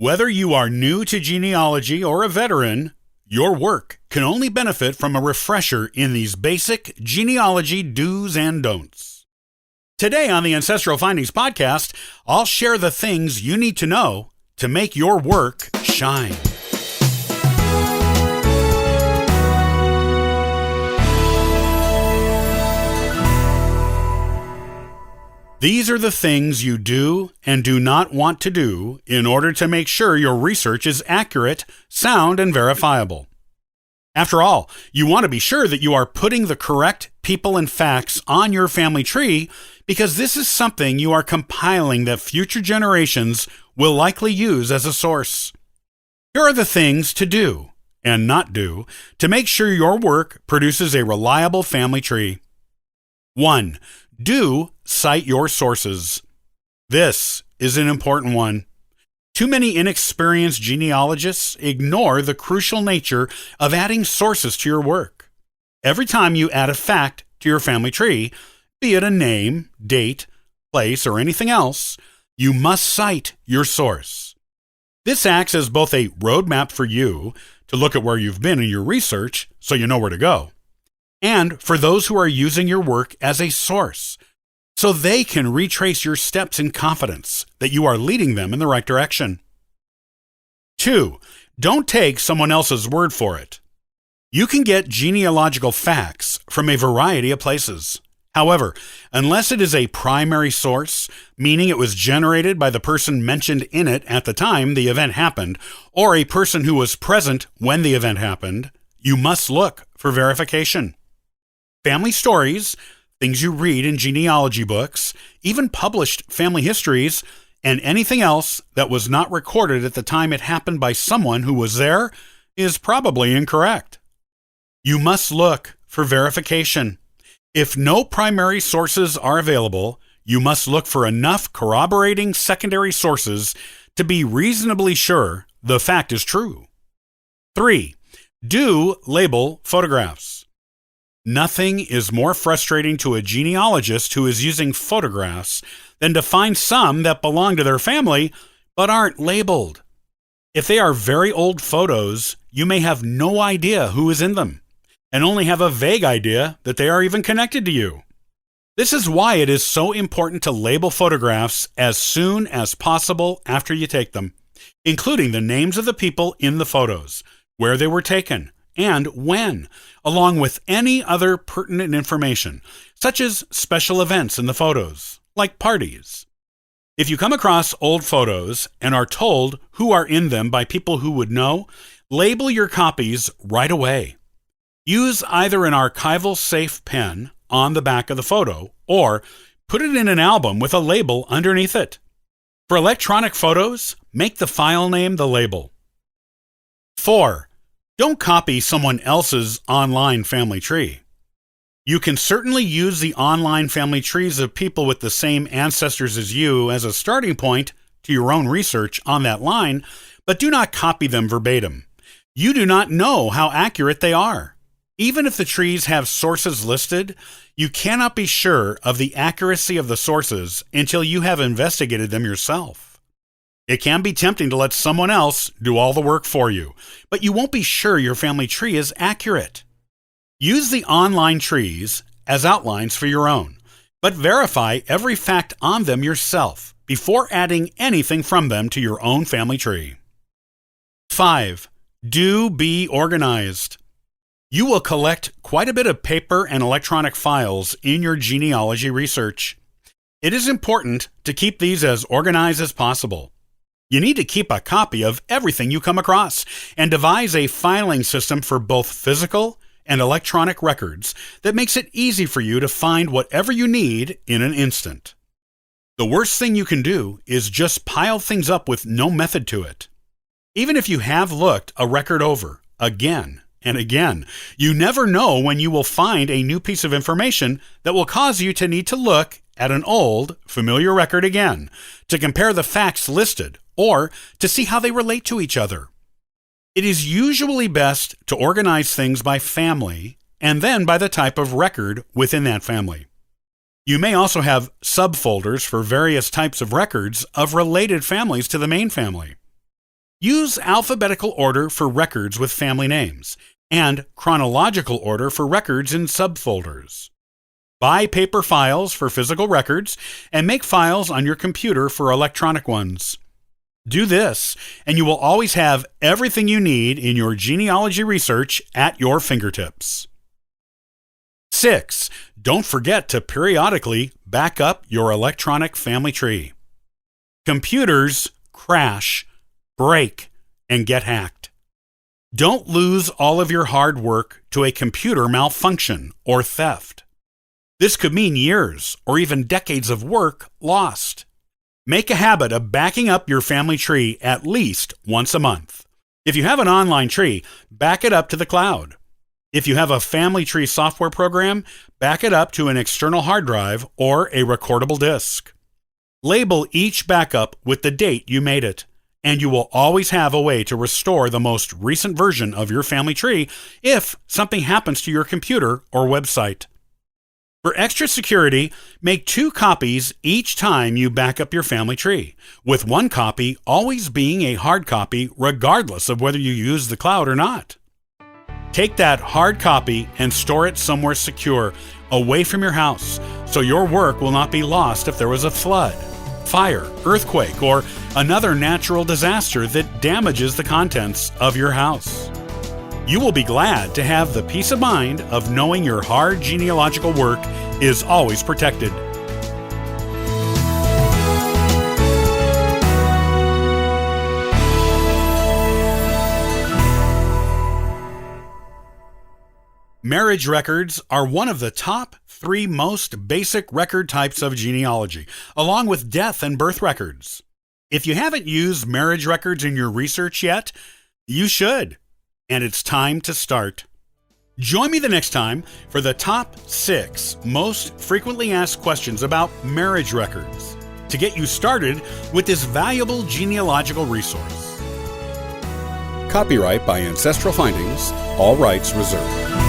Whether you are new to genealogy or a veteran, your work can only benefit from a refresher in these basic genealogy do's and don'ts. Today on the Ancestral Findings Podcast, I'll share the things you need to know to make your work shine. These are the things you do and do not want to do in order to make sure your research is accurate, sound, and verifiable. After all, you want to be sure that you are putting the correct people and facts on your family tree because this is something you are compiling that future generations will likely use as a source. Here are the things to do and not do to make sure your work produces a reliable family tree. 1. Do cite your sources. This is an important one. Too many inexperienced genealogists ignore the crucial nature of adding sources to your work. Every time you add a fact to your family tree, be it a name, date, place, or anything else, you must cite your source. This acts as both a roadmap for you to look at where you've been in your research so you know where to go, and for those who are using your work as a source, so they can retrace your steps in confidence that you are leading them in the right direction. 2. Don't take someone else's word for it. You can get genealogical facts from a variety of places. However, unless it is a primary source, meaning it was generated by the person mentioned in it at the time the event happened, or a person who was present when the event happened, you must look for verification. Family stories, things you read in genealogy books, even published family histories, and anything else that was not recorded at the time it happened by someone who was there is probably incorrect. You must look for verification. If no primary sources are available, you must look for enough corroborating secondary sources to be reasonably sure the fact is true. 3. Do label photographs. Nothing is more frustrating to a genealogist who is using photographs than to find some that belong to their family but aren't labeled. If they are very old photos, you may have no idea who is in them and only have a vague idea that they are even connected to you. This is why it is so important to label photographs as soon as possible after you take them, including the names of the people in the photos, where they were taken, and when, along with any other pertinent information, such as special events in the photos, like parties. If you come across old photos and are told who are in them by people who would know, label your copies right away. Use either an archival safe pen on the back of the photo or put it in an album with a label underneath it. For electronic photos, make the file name the label. 4. Don't copy someone else's online family tree. You can certainly use the online family trees of people with the same ancestors as you as a starting point to your own research on that line, but do not copy them verbatim. You do not know how accurate they are. Even if the trees have sources listed, you cannot be sure of the accuracy of the sources until you have investigated them yourself. It can be tempting to let someone else do all the work for you, but you won't be sure your family tree is accurate. Use the online trees as outlines for your own, but verify every fact on them yourself before adding anything from them to your own family tree. 5. Do be organized. You will collect quite a bit of paper and electronic files in your genealogy research. It is important to keep these as organized as possible. You need to keep a copy of everything you come across and devise a filing system for both physical and electronic records that makes it easy for you to find whatever you need in an instant. The worst thing you can do is just pile things up with no method to it. Even if you have looked a record over again and again, you never know when you will find a new piece of information that will cause you to need to look at an old, familiar record again to compare the facts listed or to see how they relate to each other. It is usually best to organize things by family and then by the type of record within that family. You may also have subfolders for various types of records of related families to the main family. Use alphabetical order for records with family names, and chronological order for records in subfolders. Buy paper files for physical records, and make files on your computer for electronic ones. Do this, and you will always have everything you need in your genealogy research at your fingertips. 6. Don't forget to periodically back up your electronic family tree. Computers crash, break, and get hacked. Don't lose all of your hard work to a computer malfunction or theft. This could mean years or even decades of work lost. Make a habit of backing up your family tree at least once a month. If you have an online tree, back it up to the cloud. If you have a family tree software program, back it up to an external hard drive or a recordable disk. Label each backup with the date you made it, and you will always have a way to restore the most recent version of your family tree if something happens to your computer or website. For extra security, make 2 copies each time you back up your family tree, with 1 copy always being a hard copy regardless of whether you use the cloud or not. Take that hard copy and store it somewhere secure, away from your house, so your work will not be lost if there was a flood, fire, earthquake, or another natural disaster that damages the contents of your house. You will be glad to have the peace of mind of knowing your hard genealogical work is always protected. Marriage records are one of the top 3 most basic record types of genealogy, along with death and birth records. If you haven't used marriage records in your research yet, you should. And it's time to start. Join me the next time for the top 6 most frequently asked questions about marriage records to get you started with this valuable genealogical resource. Copyright by Ancestral Findings, all rights reserved.